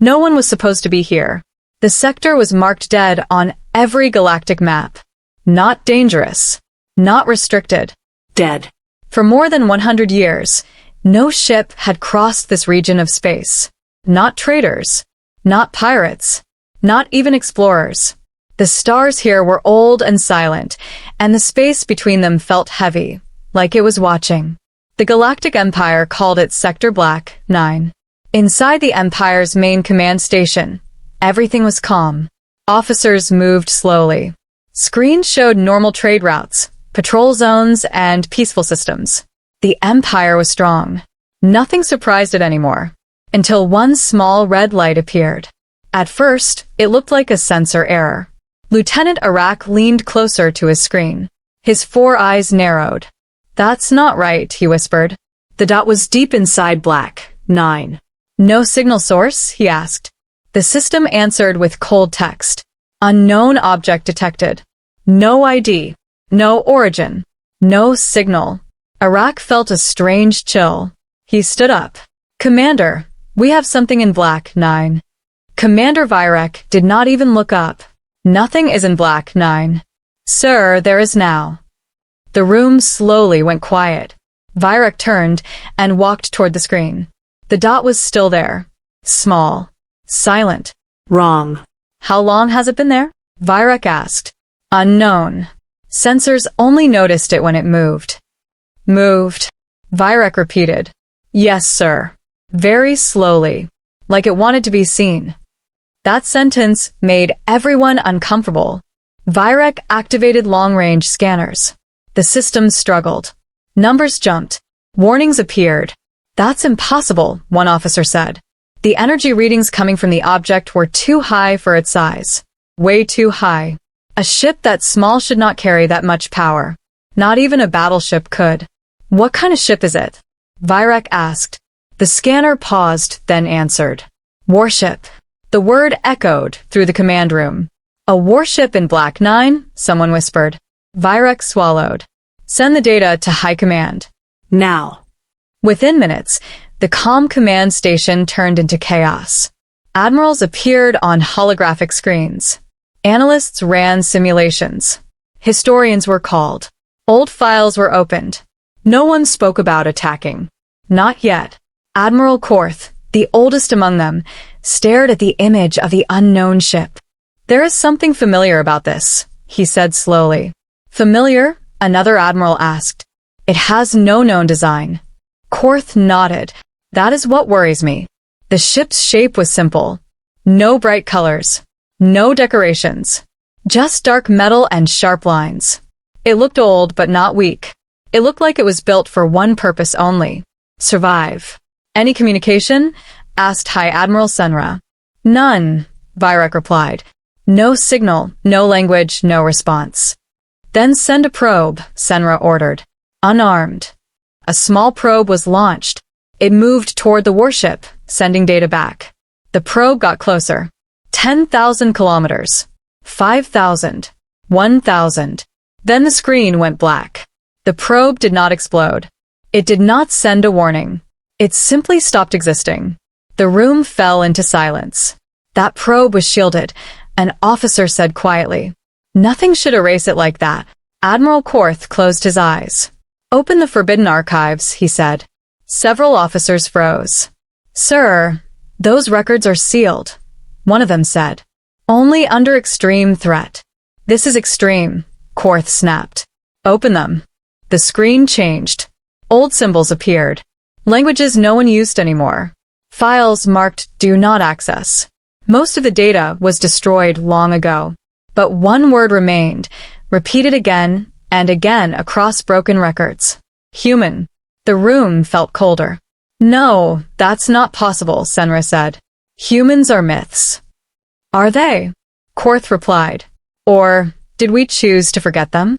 No one was supposed to be here. The sector was marked dead on every galactic map. Not dangerous. Not restricted. Dead. For more than 100 years, no ship had crossed this region of space. Not traders. Not pirates. Not even explorers. The stars here were old and silent, and the space between them felt heavy, like it was watching. The Galactic Empire called it Sector Black 9. Inside the Empire's main command station, everything was calm. Officers moved slowly. Screens showed normal trade routes, patrol zones, and peaceful systems. The Empire was strong. Nothing surprised it anymore, until one small red light appeared. At first, it looked like a sensor error. Lieutenant Arak leaned closer to his screen. His 4 eyes narrowed. "That's not right," he whispered. The dot was deep inside Black 9. "No signal source?" he asked. The system answered with cold text. "Unknown object detected. No ID. No origin. No signal." Arak felt a strange chill. He stood up. "Commander, we have something in Black 9. Commander Virek did not even look up. "Nothing is in Black 9. "Sir, there is now." The room slowly went quiet. Virek turned and walked toward the screen. The dot was still there. Small. Silent. "Wrong." "How long has it been there?" Virek asked. "Unknown. Sensors only noticed it when it moved." "Moved," Virek repeated. "Yes, sir." Very slowly, like it wanted to be seen. That sentence made everyone uncomfortable. Virek activated long-range scanners. The system struggled. Numbers jumped. Warnings appeared. "That's impossible," one officer said. The energy readings coming from the object were too high for its size. Way too high. A ship that small should not carry that much power. Not even a battleship could. "What kind of ship is it?" Virek asked. The scanner paused, then answered. "Warship." The word echoed through the command room. "A warship in Black 9, someone whispered. Virek swallowed. "Send the data to High Command. Now." Within minutes, the comm command station turned into chaos. Admirals appeared on holographic screens. Analysts ran simulations. Historians were called. Old files were opened. No one spoke about attacking. Not yet. Admiral Korth, the oldest among them, stared at the image of the unknown ship. "There is something familiar about this," he said slowly. "Familiar?" another admiral asked. "It has no known design." Korth nodded. "That is what worries me." The ship's shape was simple. No bright colors. No decorations. Just dark metal and sharp lines. It looked old but not weak. It looked like it was built for one purpose only. Survive. "Any communication?" asked High Admiral Senra. "None," Virek replied. "No signal, no language, no response." "Then send a probe," Senra ordered. Unarmed. A small probe was launched. It moved toward the warship, sending data back. The probe got closer. 10,000 kilometers. 5,000. 1,000. Then the screen went black. The probe did not explode. It did not send a warning. It simply stopped existing. The room fell into silence. That probe was shielded, an officer said quietly. "Nothing should erase it like that." Admiral Korth closed his eyes. "Open the forbidden archives," he said. Several officers froze. "Sir, those records are sealed," one of them said. "Only under extreme threat." "This is extreme," Korth snapped. "Open them." The screen changed. Old symbols appeared. Languages no one used anymore. Files marked "Do Not Access." Most of the data was destroyed long ago. But one word remained, repeated again and again across broken records. Human. The room felt colder. "No, that's not possible," Senra said. "Humans are myths." "Are they?" Korth replied. "Or did we choose to forget them?"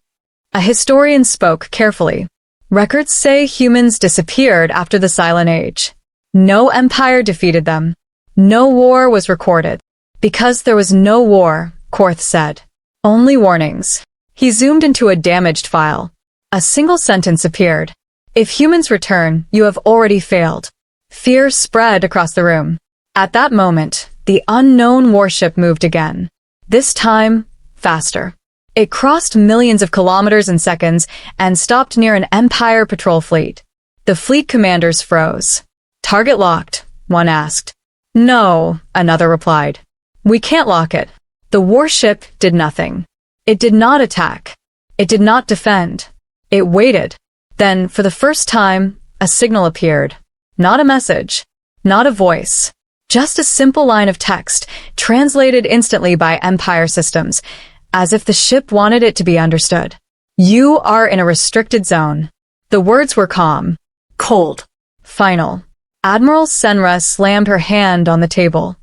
A historian spoke carefully. "Records say humans disappeared after the Silent Age. No empire defeated them. No war was recorded." "Because there was no war," Korth said. "Only warnings." He zoomed into a damaged file. A single sentence appeared. "If humans return, you have already failed." Fear spread across the room. At that moment, The unknown warship moved again. This time, faster. It crossed millions of kilometers in seconds and stopped near an Empire patrol fleet. The fleet commanders froze. "Target locked," one asked. "No," another replied. "We can't lock it." The warship did nothing. It did not attack. It did not defend. It waited. Then, for the first time, a signal appeared. Not a message. Not a voice. Just a simple line of text, translated instantly by Empire systems, as if the ship wanted it to be understood. "You are in a restricted zone." The words were calm, cold, final. Admiral Senra slammed her hand on the table.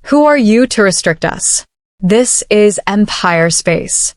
"Who are you to restrict us? This is Empire space."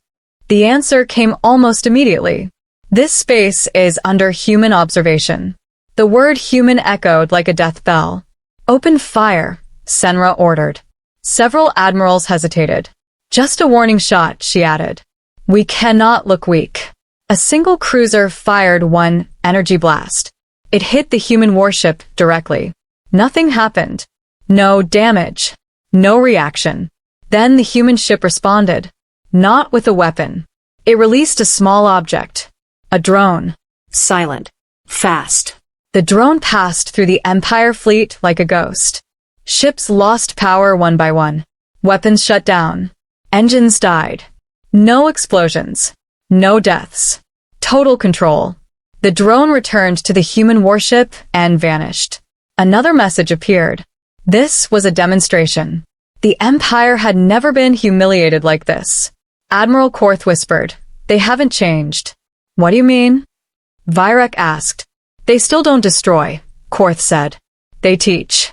The answer came almost immediately. "This space is under human observation." The word human echoed like a death bell. "Open fire," Senra ordered. Several admirals hesitated. "Just a warning shot," she added. "We cannot look weak." A single cruiser fired one energy blast. It hit the human warship directly. Nothing happened. No damage. No reaction. Then the human ship responded. Not with a weapon. It released a small object. A drone. Silent. Fast. The drone passed through the Empire fleet like a ghost. Ships lost power one by one. Weapons shut down. Engines died. No explosions. No deaths. Total control. The drone returned to the human warship and vanished. Another message appeared. This was a demonstration. The Empire had never been humiliated like this. Admiral Korth whispered, "They haven't changed." "What do you mean?" Vyrek asked. "They still don't destroy," Korth said. "They teach."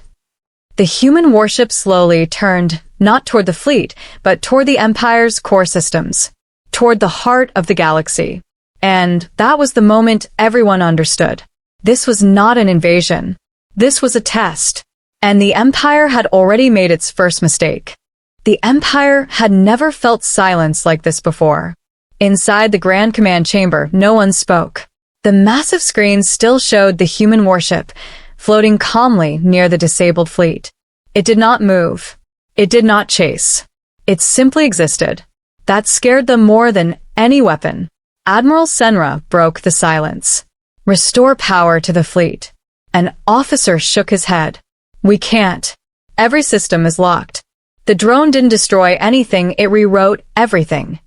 The human warship slowly turned, not toward the fleet, but toward the Empire's core systems, toward the heart of the galaxy. And that was the moment everyone understood. This was not an invasion. This was a test. And the Empire had already made its first mistake. The Empire had never felt silence like this before. Inside the Grand Command Chamber, no one spoke. The massive screens still showed the human warship, floating calmly near the disabled fleet. It did not move. It did not chase. It simply existed. That scared them more than any weapon. Admiral Senra broke the silence. "Restore power to the fleet." An officer shook his head. "We can't. Every system is locked." The drone didn't destroy anything, it rewrote everything.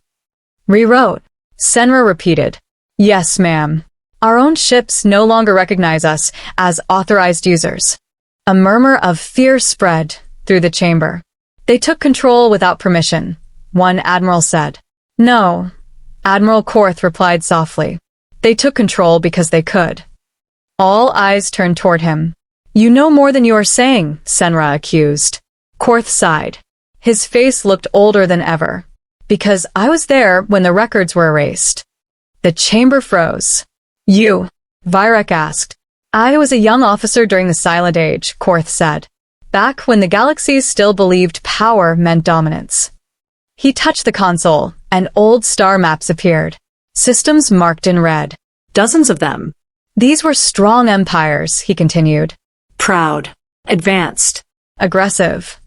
"Rewrote," Senra repeated. "Yes, ma'am. Our own ships no longer recognize us as authorized users." A murmur of fear spread through the chamber. "They took control without permission," one admiral said. "No," Admiral Korth replied softly. "They took control because they could." All eyes turned toward him. "You know more than you are saying," Senra accused. Korth sighed. His face looked older than ever. "Because I was there when the records were erased." The chamber froze. "You?" Vyrek asked. "I was a young officer during the Silent Age," Korth said. "Back when the galaxies still believed power meant dominance." He touched the console, and old star maps appeared. Systems marked in red. Dozens of them. These were strong empires, he continued. Proud. Advanced. Aggressive.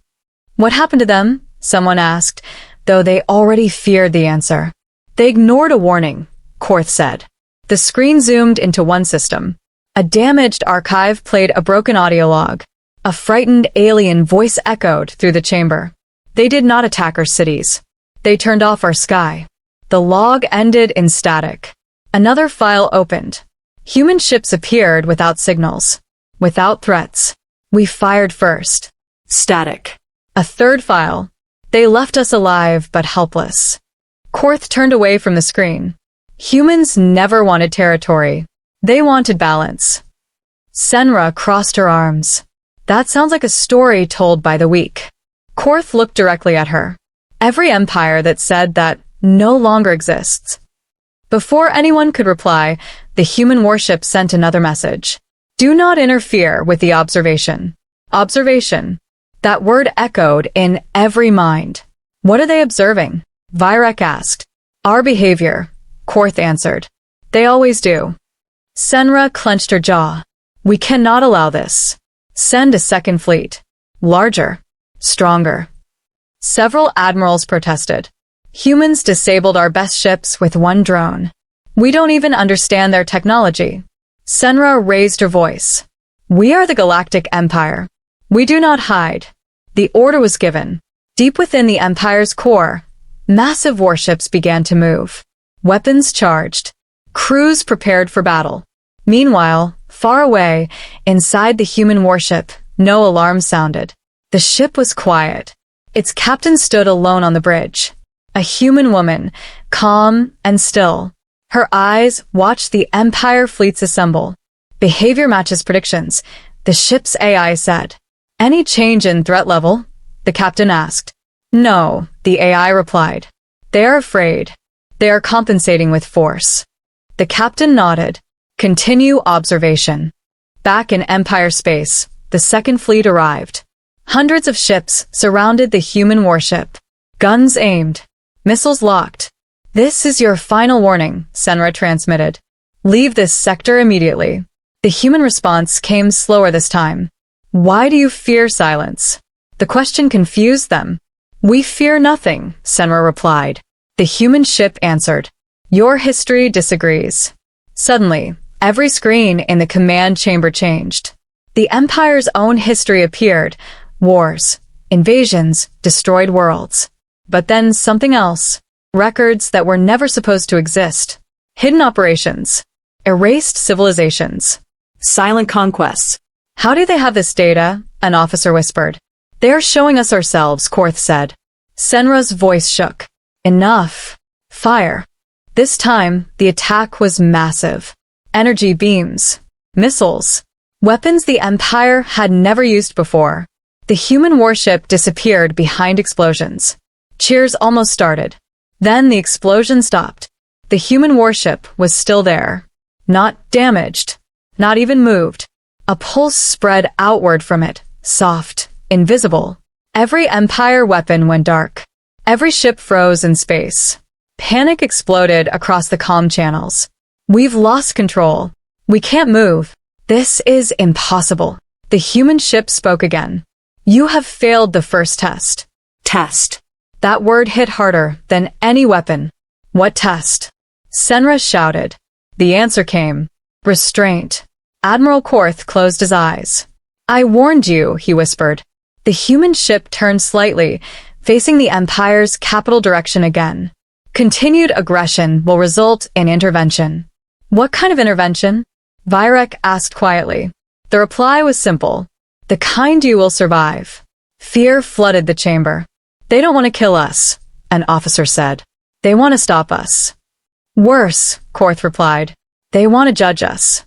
"What happened to them?" someone asked, though they already feared the answer. "They ignored a warning," Korth said. The screen zoomed into one system. A damaged archive played a broken audio log. A frightened alien voice echoed through the chamber. "They did not attack our cities. They turned off our sky." The log ended in static. Another file opened. Human ships appeared without signals. Without threats. "We fired first." Static. A third file. "They left us alive but helpless." Korth turned away from the screen. Humans never wanted territory. They wanted balance. Senra crossed her arms. "That sounds like a story told by the weak." Korth looked directly at her. "Every empire that said that no longer exists." Before anyone could reply, the human warship sent another message. "Do not interfere with the observation." Observation. That word echoed in every mind. "What are they observing?" Vyrek asked. "Our behavior," Korth answered. "They always do." Senra clenched her jaw. "We cannot allow this. Send a second fleet. Larger. stronger. Several admirals protested. Humans disabled our best ships with one drone. We don't even understand their technology. Senra raised her voice. We are the Galactic Empire. We do not hide. The order was given. Deep within the Empire's core, massive warships began to move. Weapons charged. Crews prepared for battle. Meanwhile, far away, inside the human warship, no alarm sounded. The ship was quiet. Its captain stood alone on the bridge. A human woman, calm and still. Her eyes watched the Empire fleets assemble. Behavior matches predictions, the ship's AI said. Any change in threat level? The captain asked. No, the AI replied. They are afraid. They are compensating with force. The captain nodded. Continue observation. Back in Empire space, the second fleet arrived. Hundreds of ships surrounded the human warship. Guns aimed. Missiles locked. This is your final warning, Senra transmitted. Leave this sector immediately. The human response came slower this time. Why do you fear silence? The question confused them. We fear nothing, Senra replied. The human ship answered. Your history disagrees. Suddenly, every screen in the command chamber changed. The Empire's own history appeared. Wars, invasions, destroyed worlds. But then something else. Records that were never supposed to exist. Hidden operations. Erased civilizations. Silent conquests. How do they have this data? An officer whispered. They're showing us ourselves, Korth said. Senra's voice shook. Enough. Fire. This time, the attack was massive. Energy beams. Missiles. Weapons the Empire had never used before. The human warship disappeared behind explosions. Cheers almost started. Then the explosion stopped. The human warship was still there. Not damaged. Not even moved. A pulse spread outward from it, soft, invisible. Every Empire weapon went dark. Every ship froze in space. Panic exploded across the comm channels. We've lost control. We can't move. This is impossible. The human ship spoke again. You have failed the first test. Test. That word hit harder than any weapon. What test? Senra shouted. The answer came. Restraint. Admiral Korth closed his eyes. I warned you, he whispered. The human ship turned slightly, facing the Empire's capital direction again. Continued aggression will result in intervention. What kind of intervention? Vyrek asked quietly. The reply was simple. The kind you will survive. Fear flooded the chamber. They don't want to kill us, an officer said. They want to stop us. Worse, Korth replied. They want to judge us.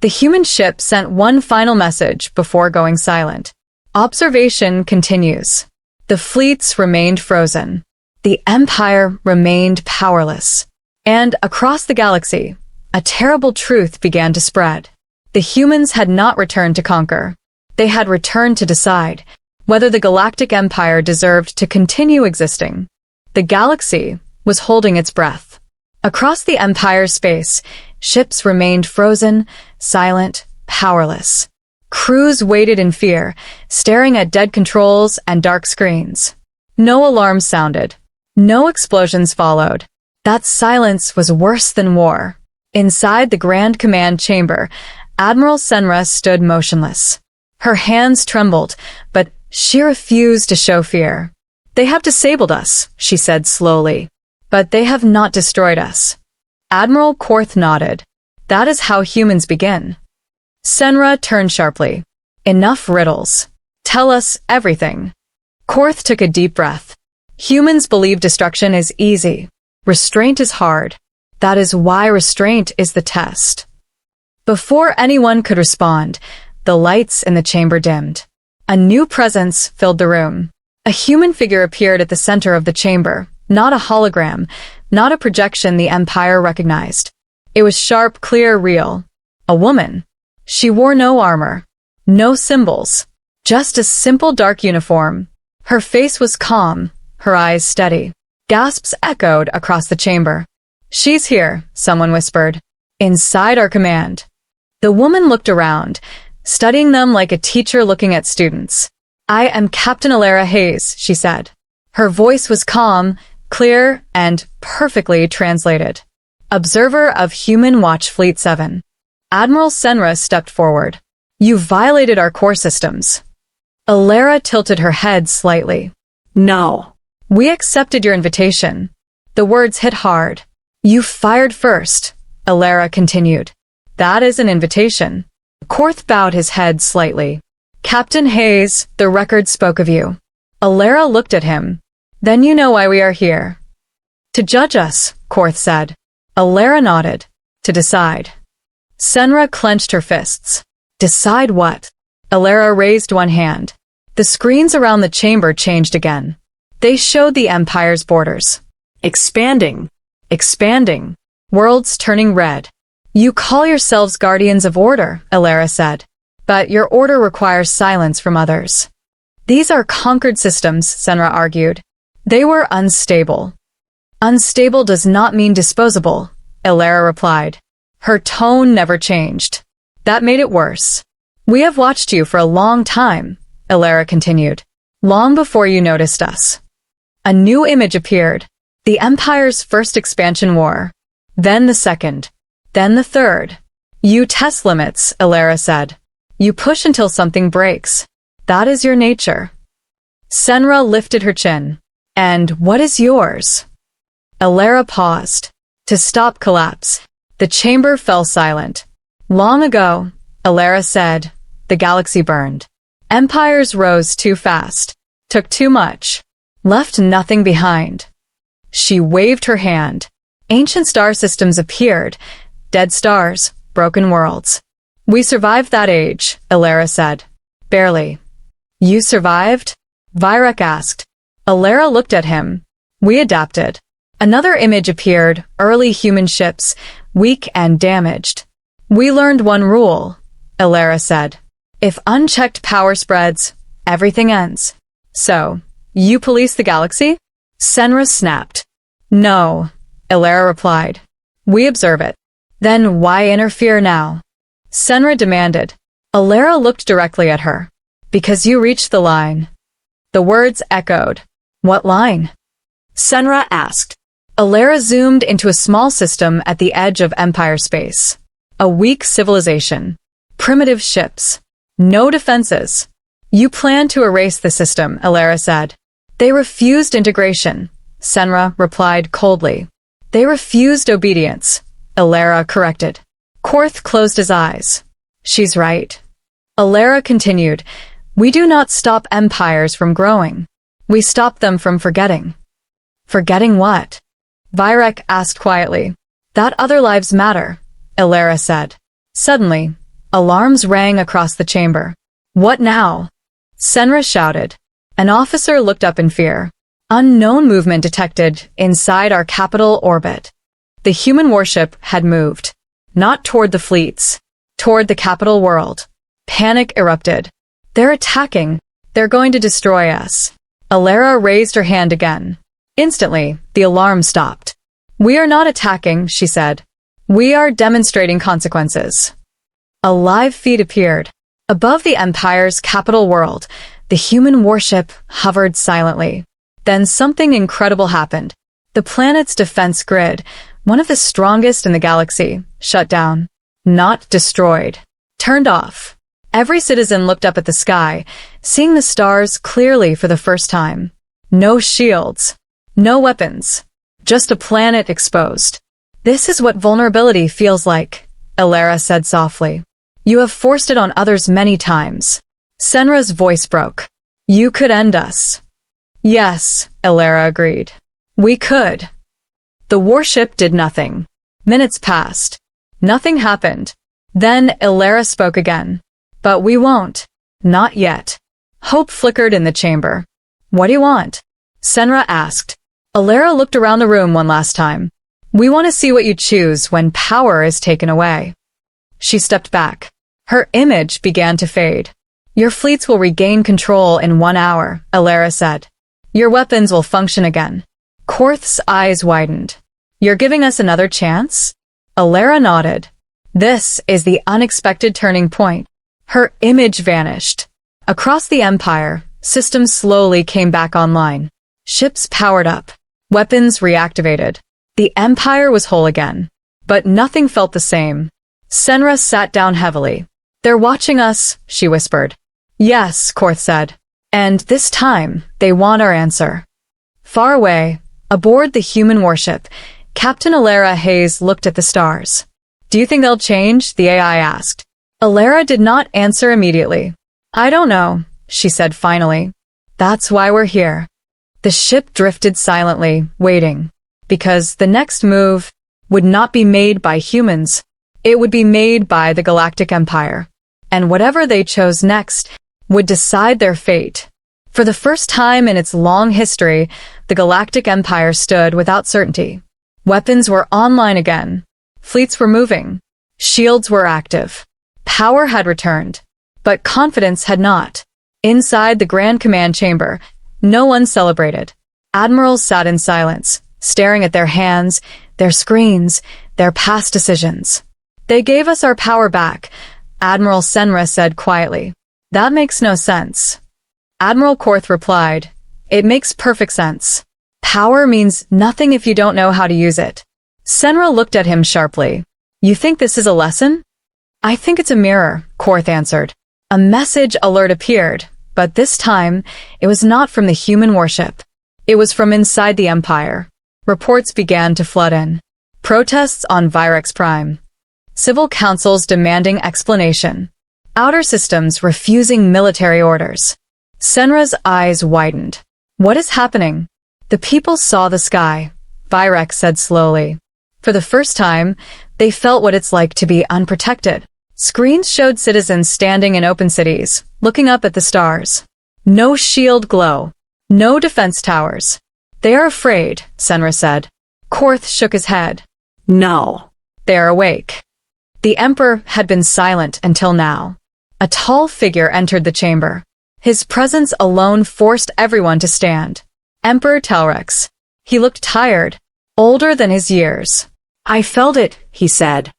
The human ship sent one final message before going silent. Observation continues. The fleets remained frozen. The Empire remained powerless. And across the galaxy, a terrible truth began to spread. The humans had not returned to conquer. They had returned to decide whether the Galactic Empire deserved to continue existing. The galaxy was holding its breath. Across the Empire's space, ships remained frozen, silent, powerless. Crews waited in fear, staring at dead controls and dark screens. No alarms sounded. No explosions followed. That silence was worse than war. Inside the Grand Command Chamber, Admiral Senra stood motionless. Her hands trembled, but she refused to show fear. They have disabled us, she said slowly. But they have not destroyed us. Admiral Korth nodded. That is how humans begin. Senra turned sharply. Enough riddles. Tell us everything. Korth took a deep breath. Humans believe destruction is easy. Restraint is hard. That is why restraint is the test. Before anyone could respond, the lights in the chamber dimmed. A new presence filled the room. A human figure appeared at the center of the chamber, not a hologram, not a projection the Empire recognized. It was sharp, clear, real. A woman. She wore no armor, no symbols, just a simple dark uniform. Her face was calm, her eyes steady. Gasps echoed across the chamber. She's here, someone whispered. Inside our command. The woman looked around, studying them like a teacher looking at students. I am Captain Alara Hayes, she said. Her voice was calm, clear, and perfectly translated. Observer of Human Watch Fleet 7. Admiral Senra stepped forward. You violated our core systems. Alara tilted her head slightly. No. We accepted your invitation. The words hit hard. You fired first, Alara continued. That is an invitation. Korth bowed his head slightly. Captain Hayes, the record spoke of you. Alara looked at him. Then you know why we are here. To judge us, Korth said. Alara nodded. To decide. Senra clenched her fists. Decide what? Alara raised one hand. The screens around the chamber changed again. They showed the Empire's borders. Expanding. Expanding. Worlds turning red. You call yourselves guardians of order, Alara said. But your order requires silence from others. These are conquered systems, Senra argued. They were unstable. Unstable does not mean disposable, Alara replied. Her tone never changed. That made it worse. We have watched you for a long time, Alara continued. Long before you noticed us. A new image appeared. The Empire's first expansion war. Then the second. Then the third. You test limits, Alara said. You push until something breaks. That is your nature. Senra lifted her chin. And what is yours? Alara paused. To stop collapse. The chamber fell silent. Long ago, Alara said, the galaxy burned. Empires rose too fast. Took too much. Left nothing behind. She waved her hand. Ancient star systems appeared. Dead stars, broken worlds. We survived that age, Alara said. Barely. You survived? Vyrek asked. Alara looked at him. We adapted. Another image appeared, early human ships, weak and damaged. We learned one rule, Alara said. If unchecked power spreads, everything ends. So, you police the galaxy? Senra snapped. No, Alara replied. We observe it. Then why interfere now? Senra demanded. Alara looked directly at her. Because you reached the line. The words echoed. What line? Senra asked. Alara zoomed into a small system at the edge of Empire space. A weak civilization. Primitive ships. No defenses. You plan to erase the system, Alara said. They refused integration, Senra replied coldly. They refused obedience, Alara corrected. Korth closed his eyes. She's right. Alara continued. We do not stop empires from growing. We stop them from forgetting. Forgetting what? Vyrek asked quietly. That other lives matter, Alara said. Suddenly, alarms rang across the chamber. What now? Senra shouted. An officer looked up in fear. Unknown movement detected inside our capital orbit. The human warship had moved. Not toward the fleets. Toward the capital world. Panic erupted. They're attacking. They're going to destroy us. Alara raised her hand again. Instantly, the alarm stopped. We are not attacking, she said. We are demonstrating consequences. A live feed appeared. Above the Empire's capital world, the human warship hovered silently. Then something incredible happened. The planet's defense grid, one of the strongest in the galaxy, shut down. Not destroyed. Turned off. Every citizen looked up at the sky, seeing the stars clearly for the first time. No shields. No weapons. Just a planet exposed. This is what vulnerability feels like, Alara said softly. You have forced it on others many times. Senra's voice broke. You could end us. Yes, Alara agreed. We could. The warship did nothing. Minutes passed. Nothing happened. Then Alara spoke again. But we won't. Not yet. Hope flickered in the chamber. What do you want? Senra asked. Alara looked around the room one last time. We want to see what you choose when power is taken away. She stepped back. Her image began to fade. Your fleets will regain control in 1 hour, Alara said. Your weapons will function again. Korth's eyes widened. You're giving us another chance? Alara nodded. This is the unexpected turning point. Her image vanished. Across the Empire, Systems slowly came back online. Ships powered up. Weapons reactivated. The Empire was whole again. But nothing felt the same. Senra sat down heavily. "They're watching us," she whispered. "Yes," Korth said. "And this time, they want our answer." Far away, aboard the human warship, Captain Alara Hayes looked at the stars. "Do you think they'll change?" the AI asked. Alara did not answer immediately. "I don't know," she said finally. "That's why we're here." The ship drifted silently, waiting. Because the next move would not be made by humans. It would be made by the Galactic Empire. And whatever they chose next would decide their fate. For the first time in its long history, the Galactic Empire stood without certainty. Weapons were online again. Fleets were moving. Shields were active. Power had returned. But confidence had not. Inside the Grand Command Chamber, no one celebrated. Admirals sat in silence, staring at their hands, their screens, their past decisions. "They gave us our power back," Admiral Senra said quietly. "That makes no sense." Admiral Korth replied, "It makes perfect sense. Power means nothing if you don't know how to use it." Senra looked at him sharply. "You think this is a lesson?" "I think it's a mirror," Korth answered. A message alert appeared, but this time, it was not from the human warship. It was from inside the Empire. Reports began to flood in. Protests on Virex Prime. Civil councils demanding explanation. Outer systems refusing military orders. Senra's eyes widened. "What is happening?" "The people saw the sky," Virex said slowly. For the first time, they felt what it's like to be unprotected. Screens showed citizens standing in open cities, looking up at the stars. No shield glow. No defense towers. "They are afraid," Senra said. Korth shook his head. "No. They are awake." The Emperor had been silent until now. A tall figure entered the chamber. His presence alone forced everyone to stand. Emperor Telrex. He looked tired, older than his years. "I felt it," he said.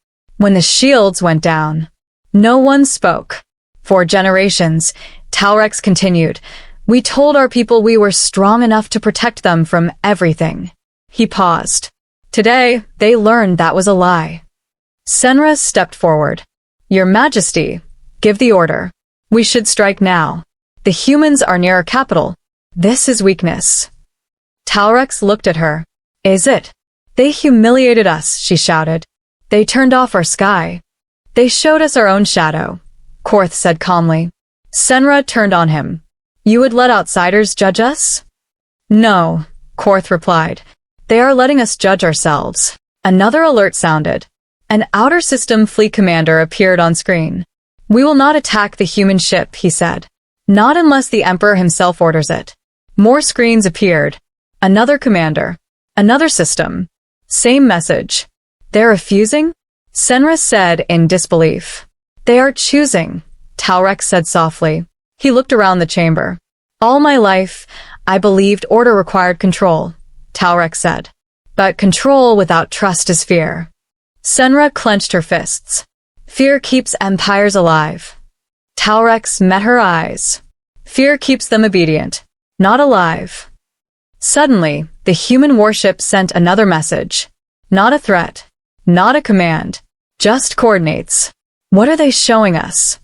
When the shields went down, no one spoke. For generations, Telrex continued, "We told our people we were strong enough to protect them from everything." He paused. Today, they learned that was a lie. Senra stepped forward. "Your Majesty, give the order. We should strike now. The humans are near our capital. This is weakness." Telrex looked at her. "Is it?" "They humiliated us," she shouted. "They turned off our sky. They showed us our own shadow," Korth said calmly. Senra turned on him. "You would let outsiders judge us?" "No," Korth replied. "They are letting us judge ourselves." Another alert sounded. An outer system fleet commander appeared on screen. "We will not attack the human ship," he said. "Not unless the Emperor himself orders it." More screens appeared. Another commander. Another system. Same message. "They're refusing?" Senra said in disbelief. "They are choosing," Telrex said softly. He looked around the chamber. "All my life, I believed order required control," Telrex said. "But control without trust is fear." Senra clenched her fists. "Fear keeps empires alive." Telrex met her eyes. "Fear keeps them obedient, not alive." Suddenly, the human warship sent another message. Not a threat. Not a command. Just coordinates. "What are they showing us?"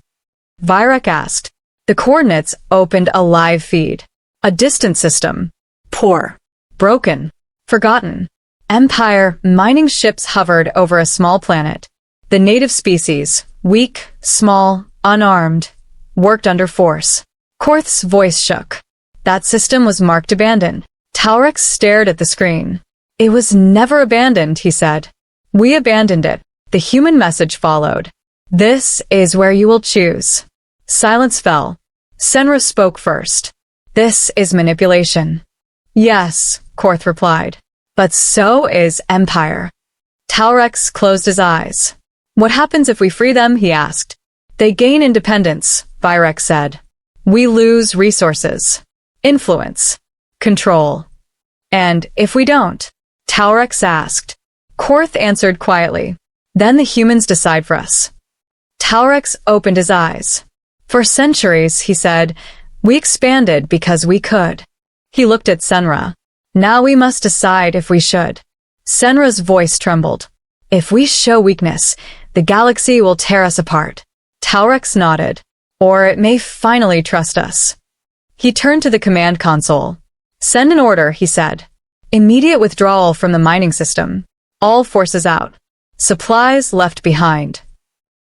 Virex asked. The coordinates opened a live feed. A distant system. Poor. Broken. Forgotten. Empire mining ships hovered over a small planet. The native species, weak, small, unarmed, worked under force. Korth's voice shook. That system was marked abandoned. Telrex stared at the screen. "It was never abandoned," he said. "We abandoned it." The human message followed. "This is where you will choose." Silence fell. Senra spoke first. "This is manipulation." "Yes," Korth replied. "But so is Empire." Telrex closed his eyes. "What happens if we free them?" he asked. "They gain independence," Virex said. "We lose resources, influence, control." "And if we don't?" Telrex asked. Korth answered quietly. "Then the humans decide for us." Telrex opened his eyes. "For centuries," he said, We expanded because we could. He looked at Senra. Now we must decide if we should. Senra's voice trembled. If we show weakness, the galaxy will tear us apart. Talrex nodded. Or it may finally trust us. He turned to the command console. Send an order, he said. Immediate withdrawal from the mining system. All forces out. Supplies left behind.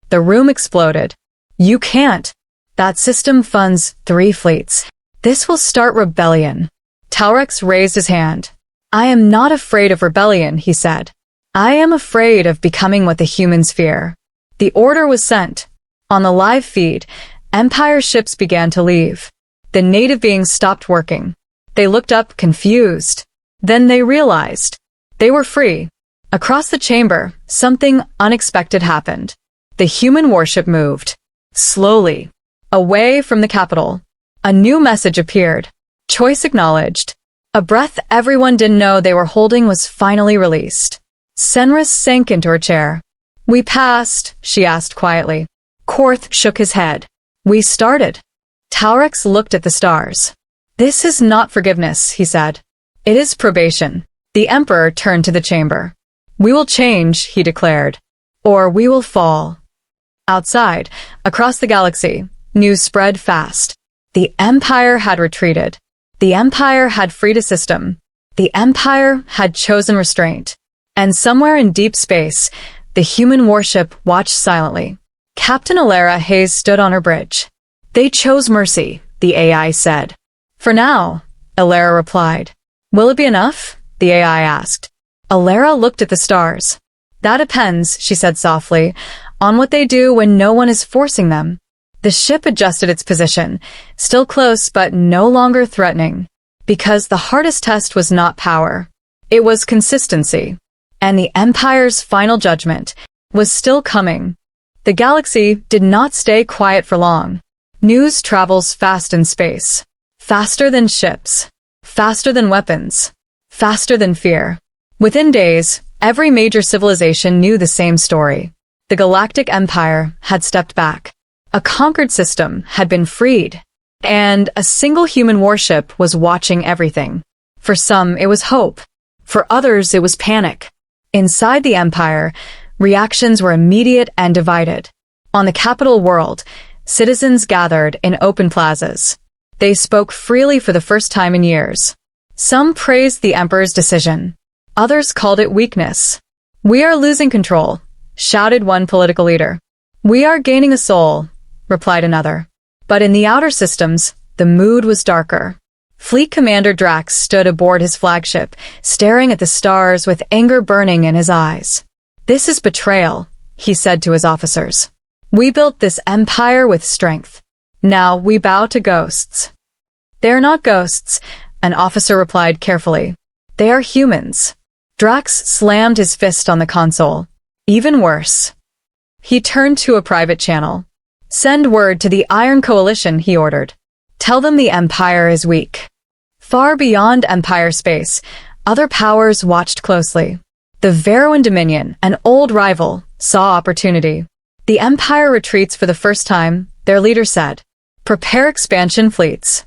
The room exploded. You can't. That system funds 3 fleets. This will start rebellion. Talrex raised his hand. I am not afraid of rebellion, he said. I am afraid of becoming what the humans fear. The order was sent. On the live feed, Empire ships began to leave. The native beings stopped working. They looked up confused. Then they realized. They were free. Across the chamber, something unexpected happened. The human warship moved. Slowly. Away from the capital. A new message appeared. Choice acknowledged. A breath everyone didn't know they were holding was finally released. Senra sank into her chair. We passed, she asked quietly. Korth shook his head. We started. Talrex looked at the stars. This is not forgiveness, he said. It is probation. The Emperor turned to the chamber. We will change, he declared. Or we will fall. Outside, across the galaxy, news spread fast. The Empire had retreated. The Empire had freed a system. The Empire had chosen restraint. And somewhere in deep space, the human warship watched silently. Captain Alara Hayes stood on her bridge. They chose mercy, the AI said. For now, Alara replied. Will it be enough? The AI asked. Alara looked at the stars. That depends, she said softly, on what they do when no one is forcing them. The ship adjusted its position, still close but no longer threatening. Because the hardest test was not power. It was consistency. And the Empire's final judgment was still coming. The galaxy did not stay quiet for long. News travels fast in space. Faster than ships. Faster than weapons. Faster than fear. Within days, every major civilization knew the same story. The Galactic Empire had stepped back. A conquered system had been freed. And a single human warship was watching everything. For some, it was hope. For others, it was panic. Inside the Empire, reactions were immediate and divided. On the capital world, citizens gathered in open plazas. They spoke freely for the first time in years. Some praised the Emperor's decision. Others called it weakness. We are losing control, shouted one political leader. We are gaining a soul, replied another. But in the outer systems, the mood was darker. Fleet Commander Drax stood aboard his flagship, staring at the stars with anger burning in his eyes. This is betrayal, he said to his officers. We built this empire with strength. Now we bow to ghosts. They are not ghosts, an officer replied carefully. They are humans. Drax slammed his fist on the console. Even worse. He turned to a private channel. Send word to the Iron Coalition, he ordered. Tell them the Empire is weak. Far beyond Empire space, other powers watched closely. The Veroan Dominion, an old rival, saw opportunity. The Empire retreats for the first time, their leader said. Prepare expansion fleets.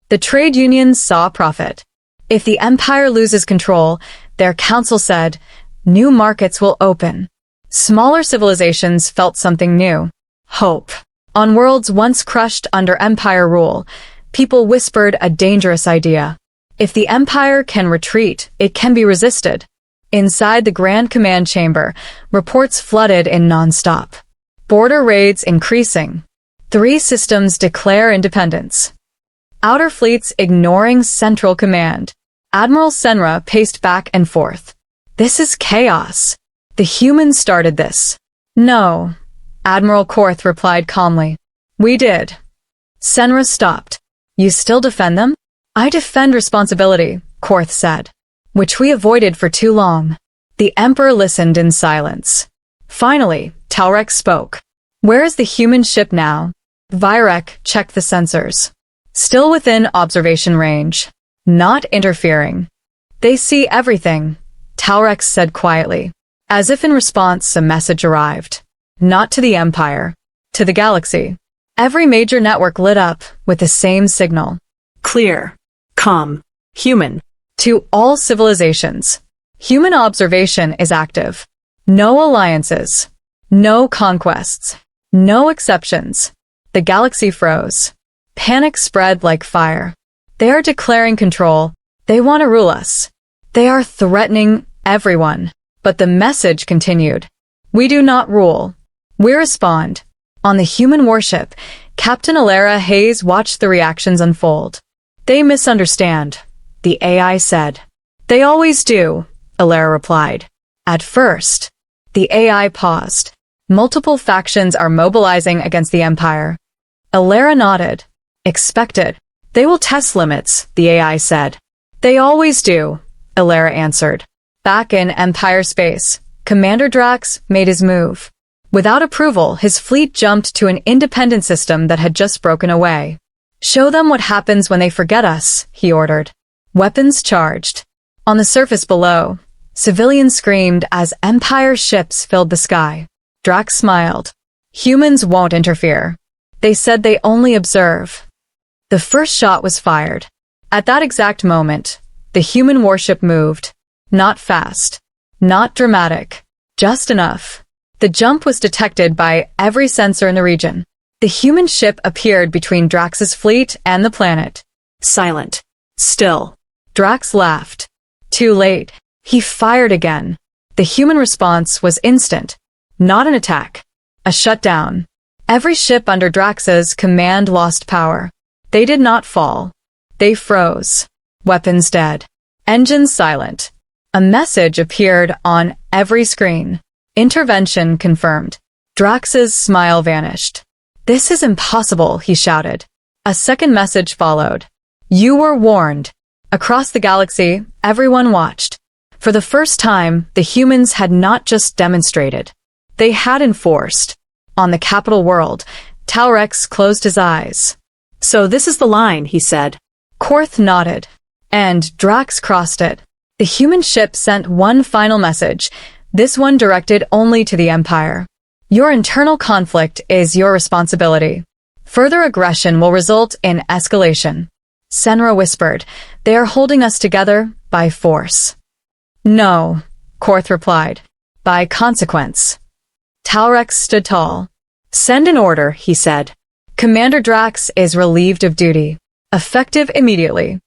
The trade unions saw profit. If the Empire loses control, their council said, new markets will open. Smaller civilizations felt something new. Hope. On worlds once crushed under Empire rule, people whispered a dangerous idea. If the Empire can retreat, it can be resisted. Inside the Grand Command Chamber, reports flooded in non-stop. Border raids increasing. 3 systems declare independence. Outer fleets ignoring Central Command. Admiral Senra paced back and forth. This is chaos. The humans started this. No. Admiral Korth replied calmly. We did. Senra stopped. You still defend them? I defend responsibility, Korth said. Which we avoided for too long. The Emperor listened in silence. Finally, Talrex spoke. Where is the human ship now? Vyrek checked the sensors. Still within observation range. Not interfering. They see everything, Talrex said quietly. As if in response, a message arrived. Not to the Empire. To the galaxy. Every major network lit up with the same signal. Clear. Calm. Human. To all civilizations, human observation is active. No alliances. No conquests. No exceptions. The galaxy froze. Panic spread like fire. They are declaring control. They want to rule us. They are threatening everyone. But the message continued. We do not rule. We respond. On the human warship, Captain Alara Hayes watched the reactions unfold. They misunderstand, the AI said. They always do, Alara replied. At first, the AI paused. Multiple factions are mobilizing against the Empire. Alara nodded. Expected. They will test limits, the AI said. They always do, Alara answered. Back in Empire space, Commander Drax made his move. Without approval, his fleet jumped to an independent system that had just broken away. Show them what happens when they forget us, he ordered. Weapons charged. On the surface below, civilians screamed as Empire ships filled the sky. Drax smiled. Humans won't interfere. They said they only observe. The first shot was fired. At that exact moment, the human warship moved. Not fast. Not dramatic. Just enough. The jump was detected by every sensor in the region. The human ship appeared between Drax's fleet and the planet. Silent. Still. Drax laughed. Too late. He fired again. The human response was instant. Not an attack. A shutdown. Every ship under Drax's command lost power. They did not fall. They froze. Weapons dead. Engines silent. A message appeared on every screen. Intervention confirmed. Drax's smile vanished. This is impossible, he shouted. A second message followed. You were warned. Across the galaxy, everyone watched. For the first time, the humans had not just demonstrated. They had enforced. On the capital world, Talrex closed his eyes. So this is the line, he said. Korth nodded. And Drax crossed it. The human ship sent one final message, this one directed only to the Empire. Your internal conflict is your responsibility. Further aggression will result in escalation. Senra whispered, they are holding us together by force. No, Korth replied, by consequence. Talrex stood tall. Send an order, he said. Commander Drax is relieved of duty. Effective immediately.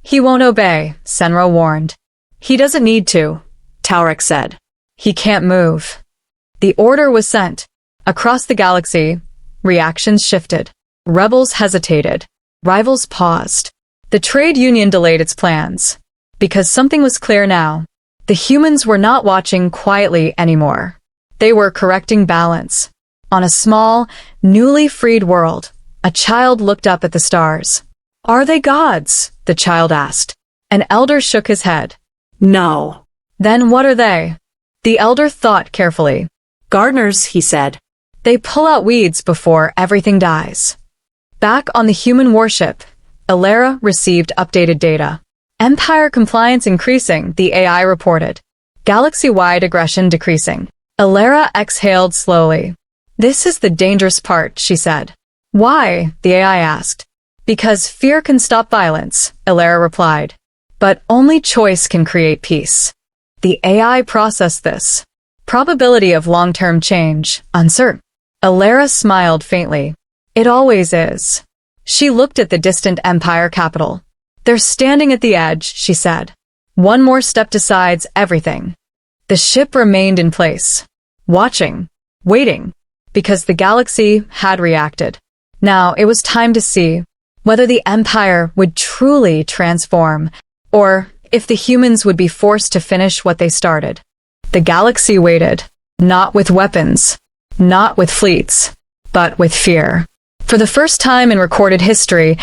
He won't obey, Senra warned. He doesn't need to, Talrex said. He can't move. The order was sent. Across the galaxy, reactions shifted. Rebels hesitated. Rivals paused. The trade union delayed its plans. Because something was clear now. The humans were not watching quietly anymore. They were correcting balance. On a small, newly freed world, a child looked up at the stars. Are they gods? The child asked. An elder shook his head. No. Then what are they? The elder thought carefully. Gardeners, he said. They pull out weeds before everything dies. Back on the human warship, Alara received updated data. Empire compliance increasing, the AI reported. Galaxy-wide aggression decreasing. Alara exhaled slowly. This is the dangerous part, she said. Why? The AI asked. Because fear can stop violence, Alara replied. But only choice can create peace. The AI processed this. Probability of long-term change, uncertain. Alara smiled faintly. It always is. She looked at the distant Empire capital. They're standing at the edge, she said. One more step decides everything. The ship remained in place. Watching. Waiting. Because the galaxy had reacted. Now it was time to see whether the Empire would truly transform, or if the humans would be forced to finish what they started. The galaxy waited, not with weapons, not with fleets, but with fear. For the first time in recorded history,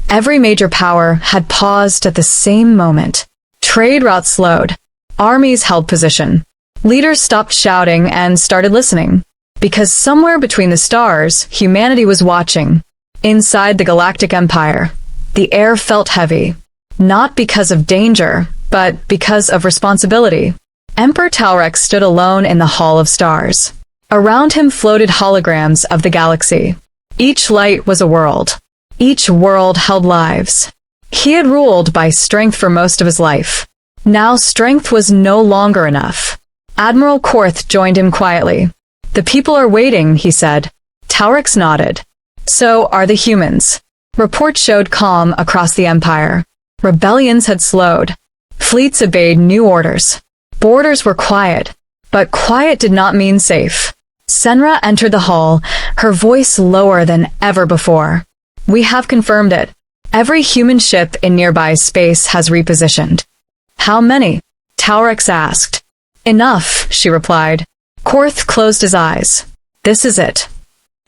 every major power had paused at the same moment. Trade routes slowed. Armies held position. Leaders stopped shouting and started listening. Because somewhere between the stars, humanity was watching. Inside the Galactic Empire, the air felt heavy. Not because of danger, but because of responsibility. Emperor Talrex stood alone in the Hall of Stars. Around him floated holograms of the galaxy. Each light was a world. Each world held lives. He had ruled by strength for most of his life. Now strength was no longer enough. Admiral Korth joined him quietly. "The people are waiting," he said. Taurex nodded. "So are the humans." Reports showed calm across the Empire. Rebellions had slowed. Fleets obeyed new orders. Borders were quiet. But quiet did not mean safe. Senra entered the hall, her voice lower than ever before. "We have confirmed it. Every human ship in nearby space has repositioned." "How many?" Taurex asked. "Enough," she replied. Korth closed his eyes. "This is it."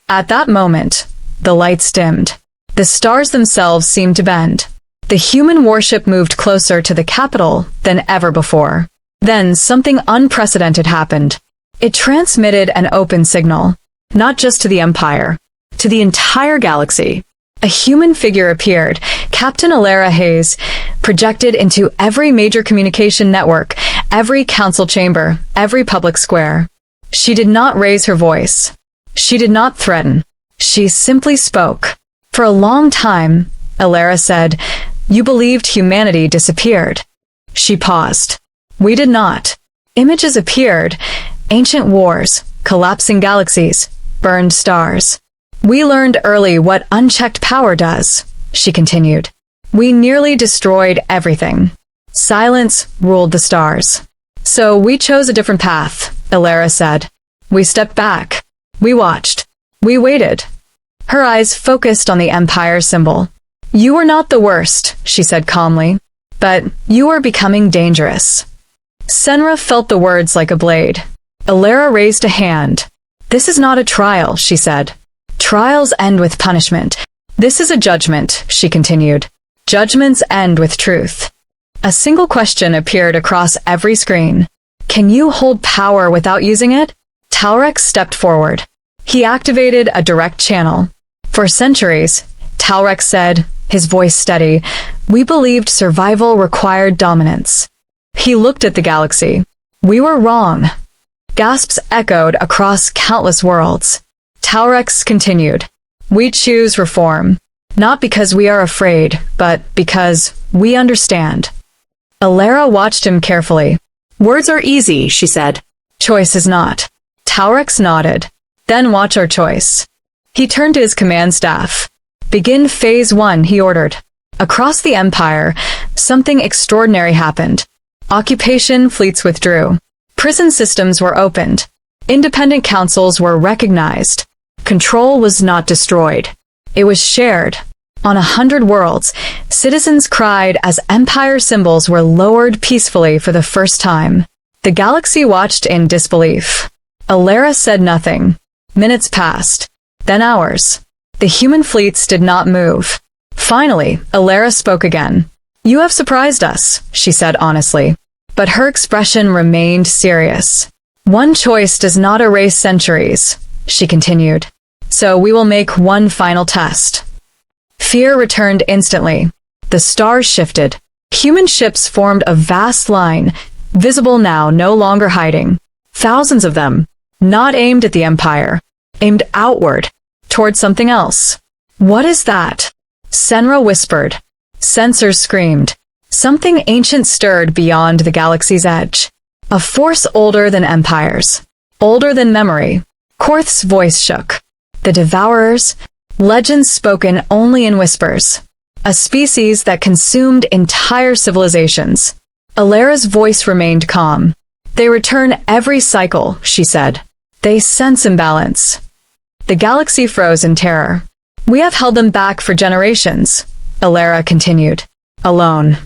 At that moment, the lights dimmed. The stars themselves seemed to bend. The human warship moved closer to the capital than ever before. Then something unprecedented happened. It transmitted an open signal, not just to the Empire, to the entire galaxy. A human figure appeared, Captain Alara Hayes, projected into every major communication network, every council chamber, every public square. She did not raise her voice. She did not threaten. She simply spoke. "For a long time," Alara said, "you believed humanity disappeared." She paused. "We did not." Images appeared. Ancient wars, collapsing galaxies, burned stars. "We learned early what unchecked power does," she continued. "We nearly destroyed everything. Silence ruled the stars. So we chose a different path," Alara said. "We stepped back. We watched. We waited." Her eyes focused on the Empire symbol. "You were not the worst," she said calmly, "but you are becoming dangerous." Senra felt the words like a blade. Alara raised a hand. "This is not a trial," she said. "Trials end with punishment. This is a judgment," she continued. "Judgments end with truth." A single question appeared across every screen. "Can you hold power without using it?" Taurex stepped forward. He activated a direct channel. "For centuries," Taurex said, his voice steady, "we believed survival required dominance." He looked at the galaxy. "We were wrong." Gasps echoed across countless worlds. Taurex continued. "We choose reform. Not because we are afraid, but because we understand." Alara watched him carefully. "Words are easy," she said. "Choice is not." Taurex nodded. "Then watch our choice." He turned to his command staff. "Begin Phase 1, he ordered. Across the Empire, something extraordinary happened. Occupation fleets withdrew. Prison systems were opened. Independent councils were recognized. Control was not destroyed. It was shared. On 100 worlds, citizens cried as Empire symbols were lowered peacefully for the first time. The galaxy watched in disbelief. Alara said nothing. Minutes passed. Then hours. The human fleets did not move. Finally, Alara spoke again. "You have surprised us," she said honestly. But her expression remained serious. "One choice does not erase centuries," she continued. "So we will make one final test." Fear returned instantly. The stars shifted. Human ships formed a vast line, visible now, no longer hiding. Thousands of them, not aimed at the Empire, aimed outward, toward something else. "What is that?" Senra whispered. Sensors screamed. Something ancient stirred beyond the galaxy's edge. A force older than empires. Older than memory. Korth's voice shook. The Devourers, legends spoken only in whispers. A species that consumed entire civilizations. Alara's voice remained calm. "They return every cycle," she said. "They sense imbalance." The galaxy froze in terror. "We have held them back for generations," Alara continued. "Alone."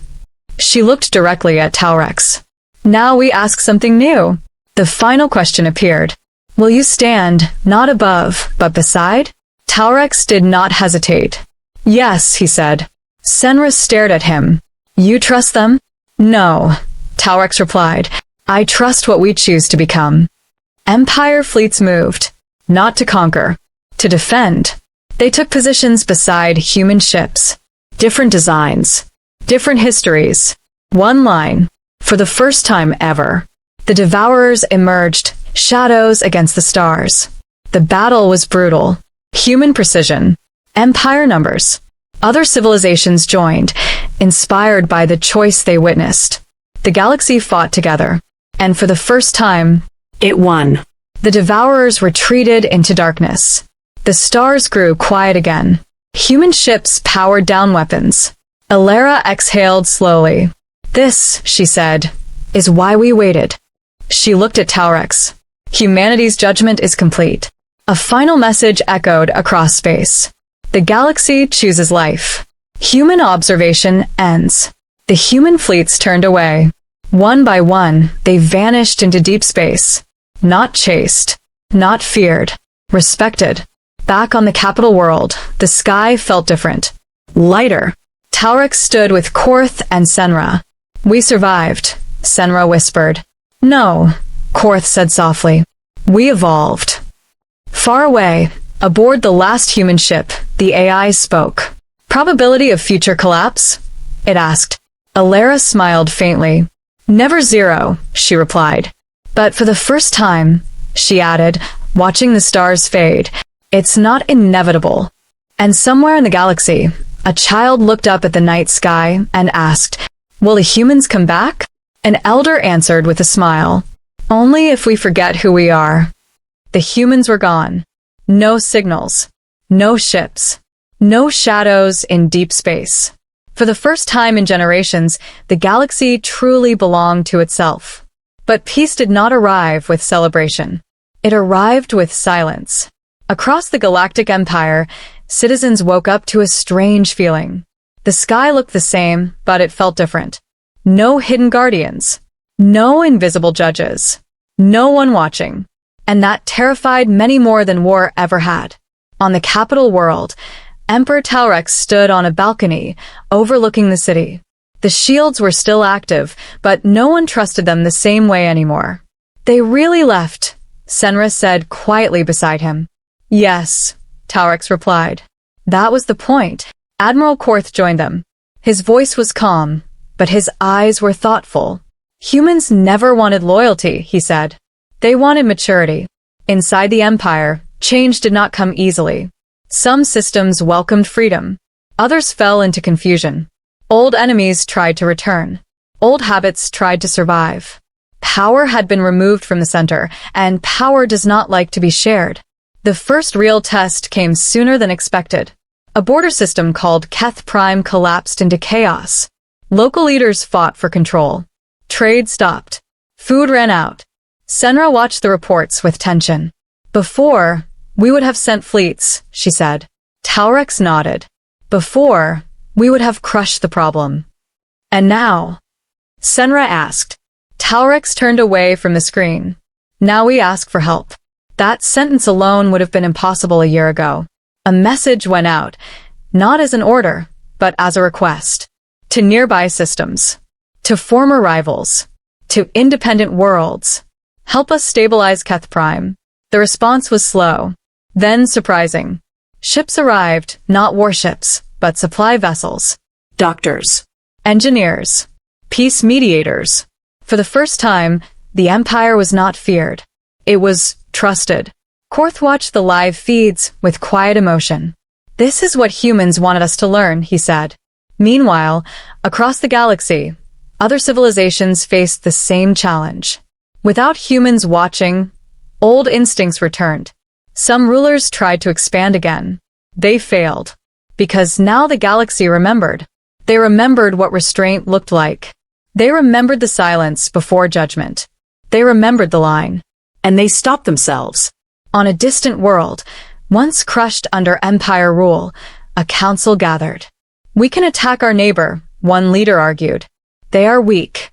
She looked directly at Taurex. "Now we ask something new." The final question appeared. "Will you stand, not above, but beside?" Taurex did not hesitate. "Yes," he said. Senra stared at him. "You trust them?" "No," Taurex replied. "I trust what we choose to become." Empire fleets moved. Not to conquer. To defend. They took positions beside human ships. Different designs. Different histories. One line. For the first time ever. The Devourers emerged, shadows against the stars. The battle was brutal. Human precision. Empire numbers. Other civilizations joined, inspired by the choice they witnessed. The galaxy fought together, and for the first time, It won. the Devourers retreated into darkness. The stars grew quiet again. Human ships powered down weapons. Alara exhaled slowly. "This," she said, "is why we waited." She looked at Taurex. Humanity's judgment is complete. A final message echoed across space. The galaxy chooses life. Human observation ends. The human fleets turned away. One by one, they vanished into deep space. Not chased, not feared, respected. Back on the capital world, the sky felt different. Lighter. Taurex stood with Korth and Senra. "We survived," Senra whispered. "No," Korth said softly. "We evolved." Far away, aboard the last human ship, the AI spoke. "Probability of future collapse?" it asked. Alara smiled faintly. "Never zero," she replied. "But for the first time," she added, watching the stars fade, "it's not inevitable." And somewhere in the galaxy, a child looked up at the night sky and asked, "Will the humans come back?" An elder answered with a smile, "Only if we forget who we are." The humans were gone. No signals. No ships. No shadows in deep space. For the first time in generations, the galaxy truly belonged to itself. But peace did not arrive with celebration. It arrived with silence. Across the Galactic Empire, citizens woke up to a strange feeling. The sky looked the same, but it felt different. No hidden guardians. No invisible judges. No one watching. And that terrified many more than war ever had. On the capital world, Emperor Taurex stood on a balcony overlooking the city. The shields were still active, but no one trusted them the same way anymore. "They really left," Senra said quietly beside him. "Yes," Taurex replied. That was the point. Admiral Korth joined them. His voice was calm, but his eyes were thoughtful. "Humans never wanted loyalty," he said. They wanted maturity. Inside the Empire, change did not come easily. Some systems welcomed freedom. Others fell into confusion. Old enemies tried to return. Old habits tried to survive. Power had been removed from the center, and power does not like to be shared. The first real test came sooner than expected. A border system called Keth Prime collapsed into chaos. Local leaders fought for control. Trade stopped. Food ran out. Senra watched the reports with tension. "Before, we would have sent fleets," she said. Taurex nodded. "Before, we would have crushed the problem." "And now?" Senra asked. Taurex turned away from the screen. "Now we ask for help." That sentence alone would have been impossible a year ago. A message went out, not as an order, but as a request. To nearby systems. To former rivals. To independent worlds. "Help us stabilize Keth Prime." The response was slow, then surprising. Ships arrived, not warships, but supply vessels. Doctors. Engineers. Peace mediators. For the first time, the Empire was not feared. It was trusted. Korth watched the live feeds with quiet emotion. "This is what humans wanted us to learn," he said. Meanwhile, across the galaxy, other civilizations faced the same challenge. Without humans watching, old instincts returned. Some rulers tried to expand again. They failed. Because now the galaxy remembered. They remembered what restraint looked like. They remembered the silence before judgment. They remembered the line. And they stopped themselves. On a distant world, once crushed under Empire rule, a council gathered. "We can attack our neighbor," one leader argued. "They are weak."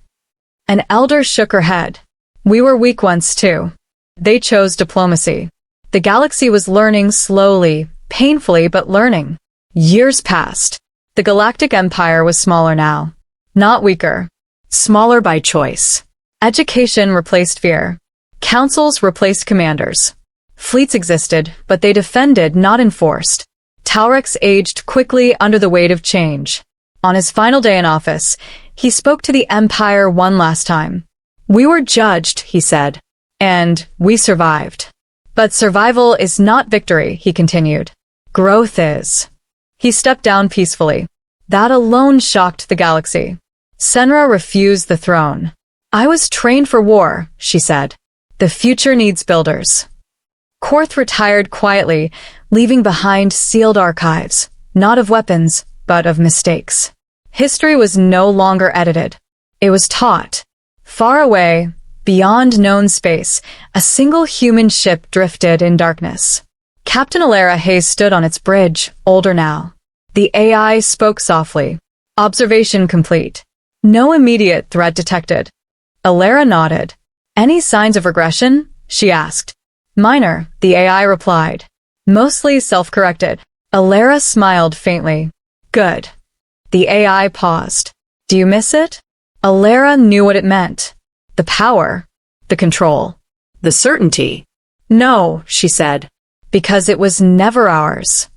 An elder shook her head. "We were weak once too." They chose diplomacy. The galaxy was learning slowly, painfully, but learning. Years passed. The Galactic Empire was smaller now. Not weaker. Smaller by choice. Education replaced fear. Councils replaced commanders. Fleets existed, but they defended, not enforced. Taurex aged quickly under the weight of change. On his final day in office, he spoke to the Empire one last time. "We were judged," he said, "and we survived." But survival is not victory, he continued. Growth is. He stepped down peacefully. That alone shocked the galaxy. Senra refused the throne. I was trained for war, she said. The future needs builders. Korth retired quietly, leaving behind sealed archives, not of weapons, but of mistakes. History was no longer edited. It was taught. Far away, beyond known space, a single human ship drifted in darkness. Captain Alara Hayes stood on its bridge, older now. The AI spoke softly. Observation complete. No immediate threat detected. Alara nodded. Any signs of regression? She asked. Minor, the AI replied. Mostly self-corrected. Alara smiled faintly. Good. The AI paused. Do you miss it? Alara knew what it meant. The power. The control. The certainty. No, she said. Because it was never ours.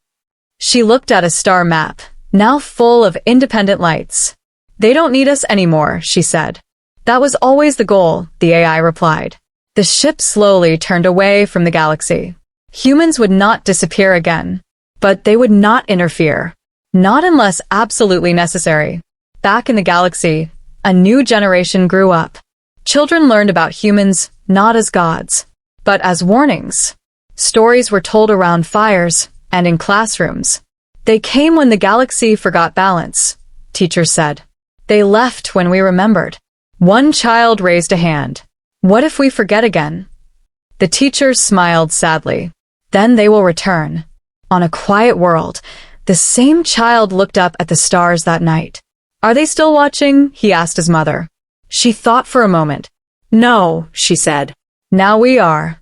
She looked at a star map, now full of independent lights. They don't need us anymore, she said. That was always the goal, the AI replied. The ship slowly turned away from the galaxy. Humans would not disappear again, but they would not interfere. Not unless absolutely necessary. Back in the galaxy, a new generation grew up. Children learned about humans not as gods, but as warnings. Stories were told around fires and in classrooms. They came when the galaxy forgot balance, teachers said. They left when we remembered. One child raised a hand. What if we forget again? The teachers smiled sadly. Then they will return. On a quiet world, the same child looked up at the stars that night. Are they still watching? He asked his mother. She thought for a moment. No, she said. Now we are.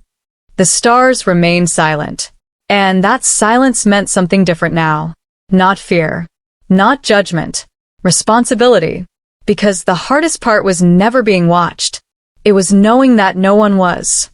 The stars remained silent. And that silence meant something different now. Not fear. Not judgment. Responsibility. Because the hardest part was never being watched. It was knowing that no one was.